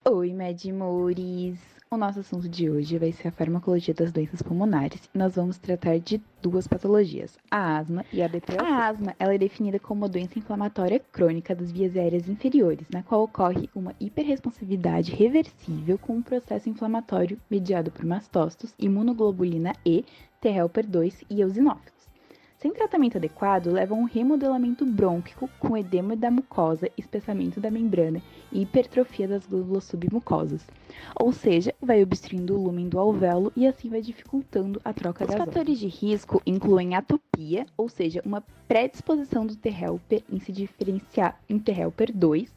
Oi, Medmores! O nosso assunto de hoje vai ser a farmacologia das doenças pulmonares e nós vamos tratar de duas patologias, a asma e a DPOC. A asma ela é definida como uma doença inflamatória crônica das vias aéreas inferiores, na qual ocorre uma hiperresponsividade reversível com um processo inflamatório mediado por mastócitos, imunoglobulina E, T helper 2 e eosinófilos. Sem tratamento adequado, leva a um remodelamento brônquico com edema da mucosa, espessamento da membrana e hipertrofia das glândulas submucosas. Ou seja, vai obstruindo o lúmen do alvéolo e assim vai dificultando a troca gasosas. Os fatores de risco incluem atopia, ou seja, uma predisposição do T helper em se diferenciar em T helper 2,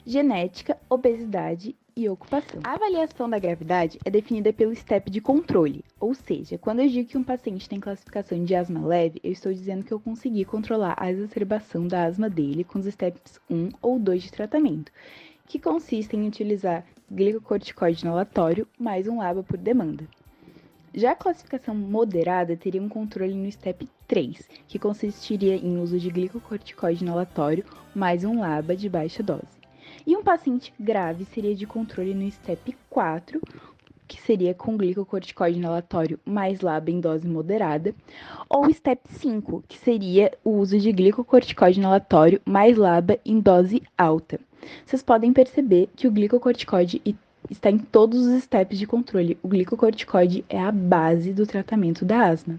genética, obesidade e ocupação. A avaliação da gravidade é definida pelo STEP de controle, ou seja, quando eu digo que um paciente tem classificação de asma leve, eu estou dizendo que eu consegui controlar a exacerbação da asma dele com os STEPs 1 ou 2 de tratamento, que consistem em utilizar glicocorticoide inalatório mais um LABA por demanda. Já a classificação moderada teria um controle no STEP 3, que consistiria em uso de glicocorticoide inalatório mais um LABA de baixa dose. E um paciente grave seria de controle no STEP 4, que seria com glicocorticoide inalatório mais LABA em dose moderada, ou STEP 5, que seria o uso de glicocorticoide inalatório mais LABA em dose alta. Vocês podem perceber que o glicocorticoide está em todos os steps de controle. O glicocorticoide é a base do tratamento da asma.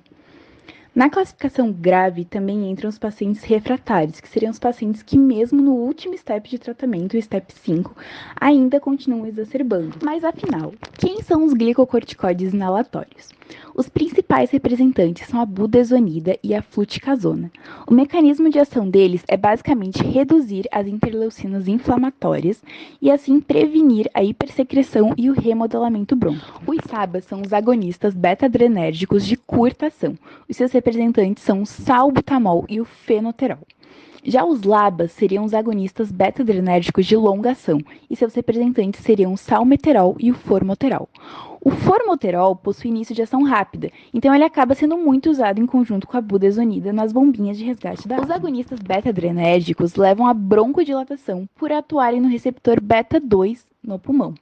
Na classificação grave também entram os pacientes refratários, que seriam os pacientes que mesmo no último step de tratamento, o step 5, ainda continuam exacerbando. Mas afinal, quem são os glicocorticoides inalatórios? Os principais representantes são a budesonida e a fluticasona. O mecanismo de ação deles é basicamente reduzir as interleucinas inflamatórias e assim prevenir a hipersecreção e o remodelamento brônquico. Os SABAs são os agonistas beta-adrenérgicos de curta ação. Os seus representantes são o salbutamol e o fenoterol. Já os LABAs seriam os agonistas beta-adrenérgicos de longa ação, e seus representantes seriam o salmeterol e o formoterol. O formoterol possui início de ação rápida, então ele acaba sendo muito usado em conjunto com a budesonida nas bombinhas de resgate da asma. Os agonistas beta-adrenérgicos levam à broncodilatação por atuarem no receptor beta-2 no pulmão.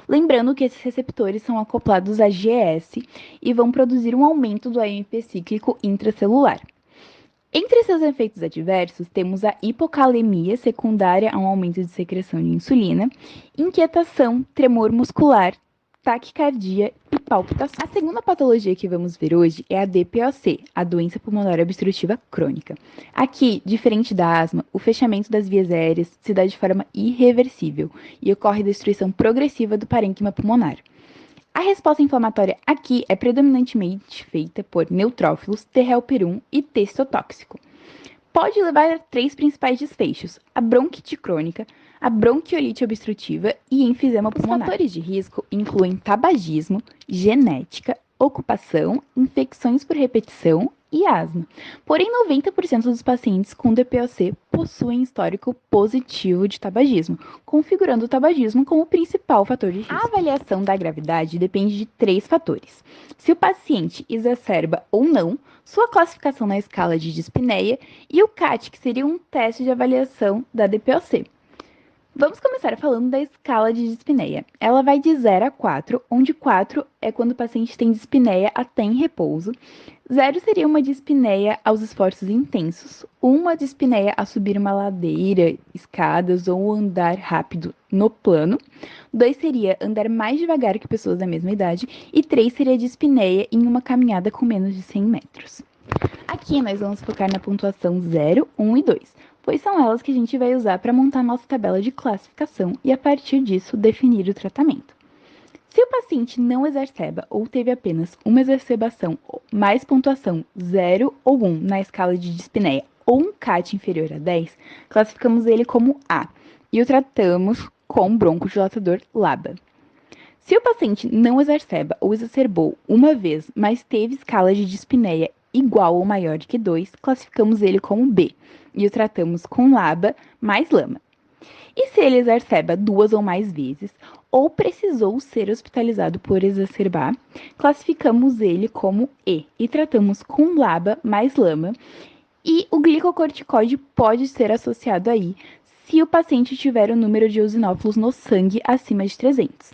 Lembrando que esses receptores são acoplados a GS e vão produzir um aumento do AMP cíclico intracelular. Entre seus efeitos adversos, temos a hipocalemia secundária a um aumento de secreção de insulina, inquietação, tremor muscular, taquicardia e palpitação. A segunda patologia que vamos ver hoje é a DPOC, a doença pulmonar obstrutiva crônica. Aqui, diferente da asma, o fechamento das vias aéreas se dá de forma irreversível e ocorre destruição progressiva do parênquima pulmonar. A resposta inflamatória aqui é predominantemente feita por neutrófilos, T helper 1 e T citotóxico. Pode levar a 3 principais desfechos: a bronquite crônica, a bronquiolite obstrutiva e enfisema pulmonar. Os fatores de risco incluem tabagismo, genética, ocupação, infecções por repetição e asma. Porém, 90% dos pacientes com DPOC possuem histórico positivo de tabagismo, configurando o tabagismo como o principal fator de risco. A avaliação da gravidade depende de 3 fatores: se o paciente exacerba ou não, sua classificação na escala de dispneia e o CAT, que seria um teste de avaliação da DPOC. Vamos começar falando da escala de dispneia. Ela vai de 0 a 4, onde 4 é quando o paciente tem dispneia até em repouso. 0 seria uma dispneia aos esforços intensos, uma dispneia a subir uma ladeira, escadas ou andar rápido no plano. 2 seria andar mais devagar que pessoas da mesma idade. E 3 seria dispneia em uma caminhada com menos de 100 metros. Aqui nós vamos focar na pontuação 0, 1 e 2, pois são elas que a gente vai usar para montar nossa tabela de classificação e, a partir disso, definir o tratamento. Se o paciente não exacerba ou teve apenas uma exacerbação mais pontuação 0 ou 1 na escala de dispneia ou um CAT inferior a 10, classificamos ele como A e o tratamos com broncodilatador LABA. Se o paciente não exacerba ou exacerbou uma vez, mas teve escala de dispneia igual ou maior que 2, classificamos ele como B e o tratamos com LABA mais LAMA. E se ele exacerba 2 ou mais vezes, ou precisou ser hospitalizado por exacerbar, classificamos ele como E e tratamos com LABA mais LAMA. E o glicocorticoide pode ser associado aí se o paciente tiver o número de eosinófilos no sangue acima de 300.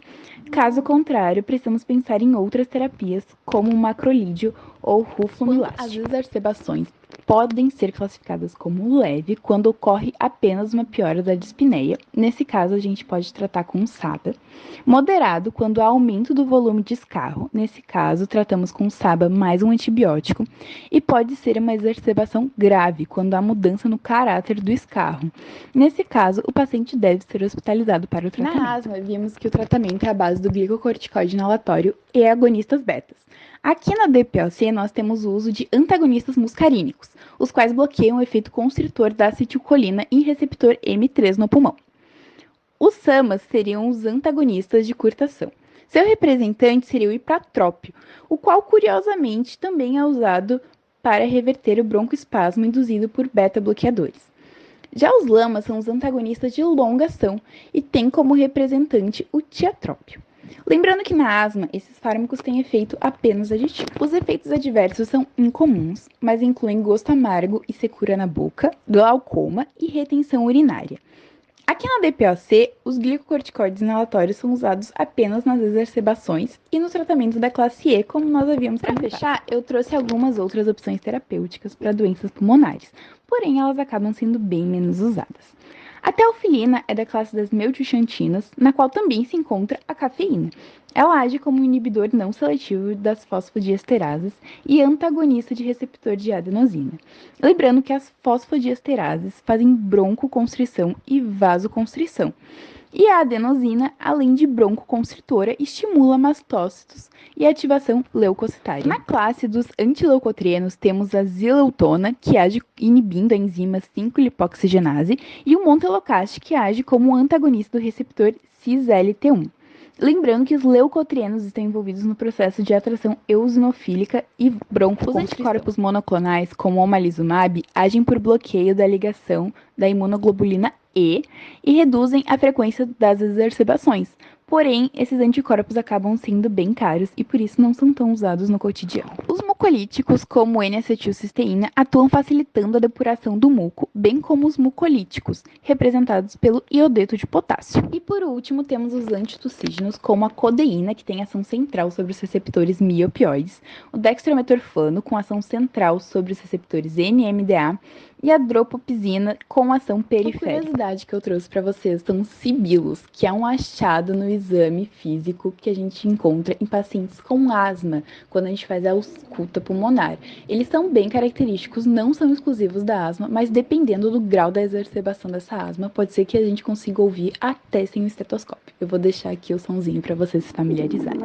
Caso contrário, precisamos pensar em outras terapias, como o macrolídeo ou ruflumilástico. As exacerbações podem ser classificadas como leve quando ocorre apenas uma piora da dispneia. Nesse caso, a gente pode tratar com SABA. Moderado quando há aumento do volume de escarro. Nesse caso, tratamos com SABA mais um antibiótico. E pode ser uma exacerbação grave quando há mudança no caráter do escarro. Nesse caso, o paciente deve ser hospitalizado para o tratamento. Na asma, vimos que o tratamento é a base do glicocorticoide inalatório e agonistas betas. Aqui na DPOC, nós temos o uso de antagonistas muscarínicos, os quais bloqueiam o efeito constritor da acetilcolina em receptor M3 no pulmão. Os SAMAs seriam os antagonistas de curta ação. Seu representante seria o ipratrópio, o qual, curiosamente, também é usado para reverter o broncoespasmo induzido por beta-bloqueadores. Já os LAMAs são os antagonistas de longa ação e têm como representante o tiotrópio. Lembrando que na asma, esses fármacos têm efeito apenas aditivo. Os efeitos adversos são incomuns, mas incluem gosto amargo e secura na boca, glaucoma e retenção urinária. Aqui na DPOC, os glicocorticoides inalatórios são usados apenas nas exacerbações e nos tratamentos da classe E, como nós havíamos comentado. Para fechar, eu trouxe algumas outras opções terapêuticas para doenças pulmonares, porém elas acabam sendo bem menos usadas. A teofilina é da classe das metilxantinas, na qual também se encontra a cafeína. Ela age como um inibidor não seletivo das fosfodiesterases e antagonista de receptor de adenosina. Lembrando que as fosfodiesterases fazem broncoconstrição e vasoconstrição. E a adenosina, além de broncoconstritora, estimula mastócitos e ativação leucocitária. Na classe dos antileucotrienos, temos a zileutona, que age inibindo a enzima 5-lipoxigenase, e o montelocast, que age como um antagonista do receptor cis-LT1. Lembrando que os leucotrienos estão envolvidos no processo de atração eosinofílica e broncoconstrição. Os anticorpos monoclonais, como o omalizumab, agem por bloqueio da ligação da imunoglobulina E e reduzem a frequência das exacerbações. Porém, esses anticorpos acabam sendo bem caros e por isso não são tão usados no cotidiano. Os mucolíticos, como o N-acetilcisteína, atuam facilitando a depuração do muco, bem como os mucolíticos, representados pelo iodeto de potássio. E por último, temos os antitussígenos, como a codeína, que tem ação central sobre os receptores miopioides, o dextrometorfano, com ação central sobre os receptores NMDA, e a dropopsina com ação periférica. A curiosidade que eu trouxe para vocês são os sibilos, que é um achado no exame físico que a gente encontra em pacientes com asma, quando a gente faz a ausculta pulmonar. Eles são bem característicos, não são exclusivos da asma, mas dependendo do grau da exacerbação dessa asma, pode ser que a gente consiga ouvir até sem o estetoscópio. Eu vou deixar aqui o sonzinho para vocês se familiarizarem.